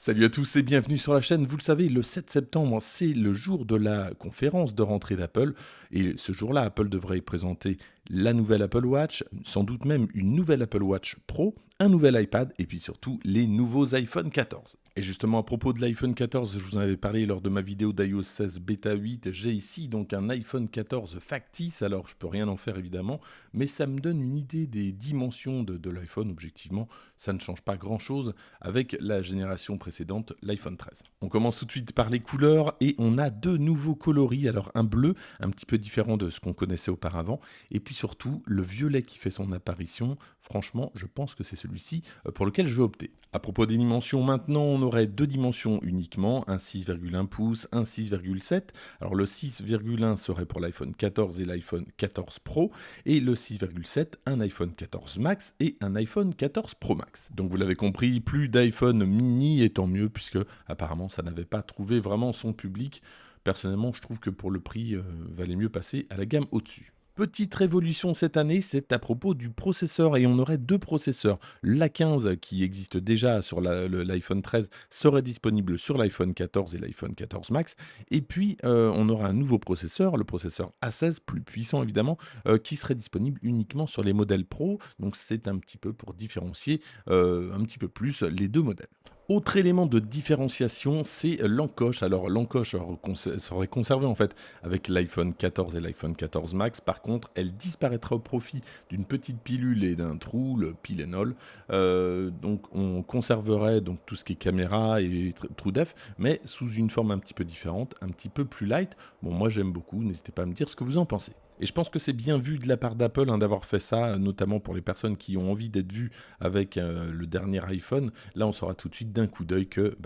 Salut à tous et bienvenue sur la chaîne. Vous le savez, le 7 septembre, c'est le jour de la conférence de rentrée d'Apple. Et ce jour-là, Apple devrait présenter la nouvelle Apple Watch, sans doute même une nouvelle Apple Watch Pro, un nouvel iPad et puis surtout les nouveaux iPhone 14. Et justement, à propos de l'iPhone 14, je vous en avais parlé lors de ma vidéo d'iOS 16 Beta 8. J'ai ici donc un iPhone 14 factice. Alors, je peux rien en faire évidemment, mais ça me donne une idée des dimensions de l'iPhone. Objectivement, ça ne change pas grand-chose avec la génération précédente, l'iPhone 13. On commence tout de suite par les couleurs et on a deux nouveaux coloris. Alors, un bleu un petit peu différent de ce qu'on connaissait auparavant et puis surtout le violet qui fait son apparition. Franchement, je pense que c'est celui-ci pour lequel je vais opter. À propos des dimensions, maintenant, on aurait deux dimensions uniquement, un 6,1 pouces, un 6,7. Alors le 6,1 serait pour l'iPhone 14 et l'iPhone 14 Pro, et le 6,7, un iPhone 14 Max et un iPhone 14 Pro Max. Donc vous l'avez compris, plus d'iPhone mini et tant mieux, puisque apparemment ça n'avait pas trouvé vraiment son public. Personnellement, je trouve que pour le prix, valait mieux passer à la gamme au-dessus. Petite révolution cette année, c'est à propos du processeur et on aurait deux processeurs. L'A15 qui existe déjà sur l'iPhone 13 serait disponible sur l'iPhone 14 et l'iPhone 14 Max. Et puis on aura un nouveau processeur, le processeur A16, plus puissant évidemment, qui serait disponible uniquement sur les modèles Pro. Donc c'est un petit peu pour différencier un petit peu plus les deux modèles. Autre élément de différenciation, c'est l'encoche. Alors l'encoche serait conservée en fait avec l'iPhone 14 et l'iPhone 14 Max. Par contre, elle disparaîtra au profit d'une petite pilule et d'un trou, le Pilenol. Donc on conserverait donc tout ce qui est caméra et trou def, mais sous une forme un petit peu différente, un petit peu plus light. Bon, moi j'aime beaucoup. N'hésitez pas à me dire ce que vous en pensez. Et je pense que c'est bien vu de la part d'Apple d'avoir fait ça, notamment pour les personnes qui ont envie d'être vues avec le dernier iPhone. Là, on saura tout de suite d'un coup d'œil que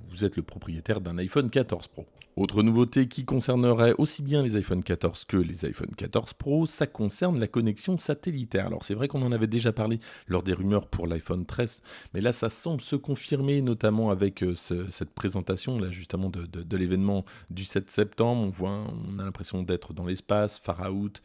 vous êtes le propriétaire d'un iPhone 14 Pro. Autre nouveauté qui concernerait aussi bien les iPhone 14 que les iPhone 14 Pro, ça concerne la connexion satellitaire. Alors c'est vrai qu'on en avait déjà parlé lors des rumeurs pour l'iPhone 13, mais là ça semble se confirmer, notamment avec cette présentation là justement de l'événement du 7 septembre. On a l'impression d'être dans l'espace, far out.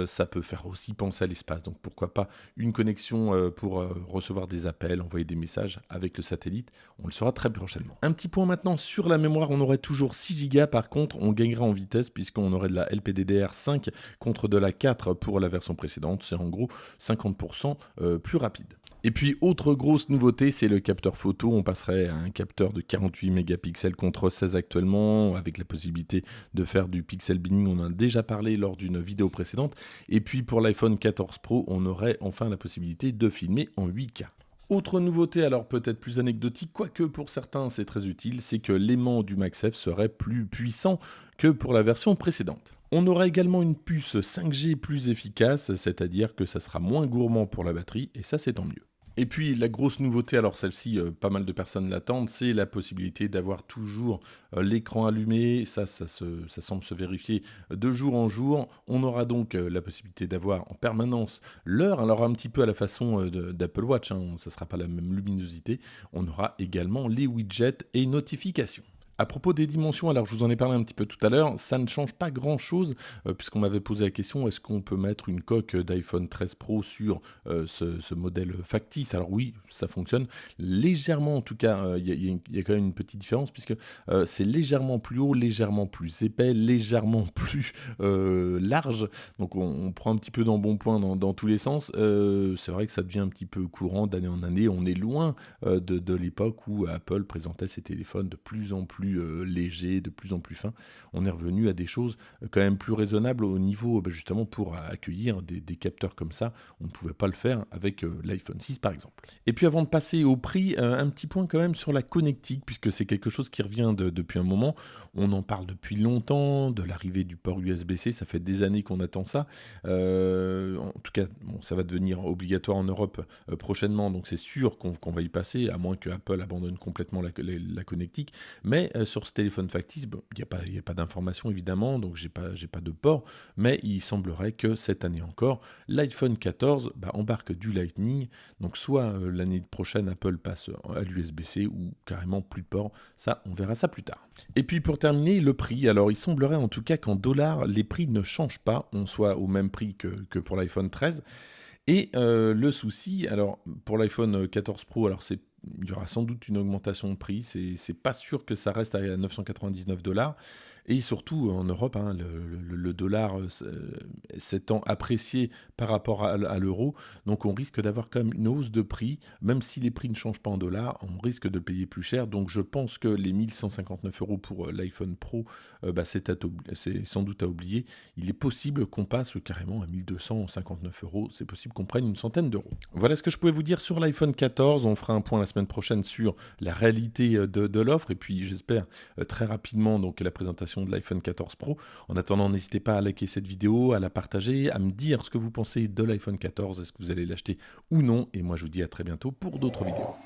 Ça peut faire aussi penser à l'espace. Donc pourquoi pas une connexion pour recevoir des appels, envoyer des messages avec le satellite. On le saura très prochainement. Un petit point maintenant sur la mémoire. On aurait toujours 6 Go. Par contre, on gagnerait en vitesse puisqu'on aurait de la LPDDR5 contre de la 4 pour la version précédente. C'est en gros 50% plus rapide. Et puis, autre grosse nouveauté, c'est le capteur photo. On passerait à un capteur de 48 mégapixels contre 16 actuellement, avec la possibilité de faire du pixel binning. On en a déjà parlé lors d'une vidéo précédente. Et puis, pour l'iPhone 14 Pro, on aurait enfin la possibilité de filmer en 8K. Autre nouveauté, alors peut-être plus anecdotique, quoique pour certains c'est très utile, c'est que l'aimant du MagSafe serait plus puissant que pour la version précédente. On aura également une puce 5G plus efficace, c'est-à-dire que ça sera moins gourmand pour la batterie, et ça c'est tant mieux. Et puis la grosse nouveauté, alors celle-ci, pas mal de personnes l'attendent, c'est la possibilité d'avoir toujours l'écran allumé. Ça semble se vérifier de jour en jour. On aura donc la possibilité d'avoir en permanence l'heure, alors un petit peu à la façon d'Apple Watch, hein, ça ne sera pas la même luminosité. On aura également les widgets et notifications. À propos des dimensions, alors je vous en ai parlé un petit peu tout à l'heure, ça ne change pas grand-chose, puisqu'on m'avait posé la question, est-ce qu'on peut mettre une coque d'iPhone 13 Pro sur ce modèle factice? Alors oui, ça fonctionne légèrement, en tout cas, il y a quand même une petite différence, puisque c'est légèrement plus haut, légèrement plus épais, légèrement plus large, donc on prend un petit peu d'embonpoint dans tous les sens. C'est vrai que ça devient un petit peu courant d'année en année, on est loin de l'époque où Apple présentait ses téléphones de plus en plus léger, de plus en plus fin. On est revenu à des choses quand même plus raisonnables au niveau, justement, pour accueillir des capteurs comme ça. On ne pouvait pas le faire avec l'iPhone 6 par exemple. Et puis avant de passer au prix, un petit point quand même sur la connectique, puisque c'est quelque chose qui revient depuis un moment. On en parle depuis longtemps, de l'arrivée du port USB-C, ça fait des années qu'on attend ça. En tout cas, bon, ça va devenir obligatoire en Europe prochainement, donc c'est sûr qu'on va y passer, à moins que Apple abandonne complètement la connectique. Mais sur ce téléphone factice, bon, il n'y a pas d'information évidemment, donc j'ai pas de port, mais il semblerait que cette année encore, l'iPhone 14 embarque du Lightning, donc soit l'année prochaine Apple passe à l'USB-C ou carrément plus de port, ça on verra ça plus tard. Et puis pour terminer, le prix, alors il semblerait en tout cas qu'en dollars, les prix ne changent pas, on soit au même prix que pour l'iPhone 13, et le souci, alors pour l'iPhone 14 Pro, alors c'est il y aura sans doute une augmentation de prix. C'est pas sûr que ça reste à 999 $. Et surtout, en Europe, hein, le dollar s'étant apprécié par rapport à l'euro. Donc, on risque d'avoir quand même une hausse de prix. Même si les prix ne changent pas en dollars, on risque de le payer plus cher. Donc, je pense que les 1159 € pour l'iPhone Pro, c'est sans doute à oublier. Il est possible qu'on passe carrément à 1259 €. C'est possible qu'on prenne une centaine d'euros. Voilà ce que je pouvais vous dire sur l'iPhone 14. On fera un point la semaine prochaine sur la réalité de l'offre. Et puis, j'espère très rapidement donc, la présentation de l'iPhone 14 Pro. En attendant, n'hésitez pas à liker cette vidéo, à la partager, à me dire ce que vous pensez de l'iPhone 14. Est-ce que vous allez l'acheter ou non? Et moi, je vous dis à très bientôt pour d'autres vidéos.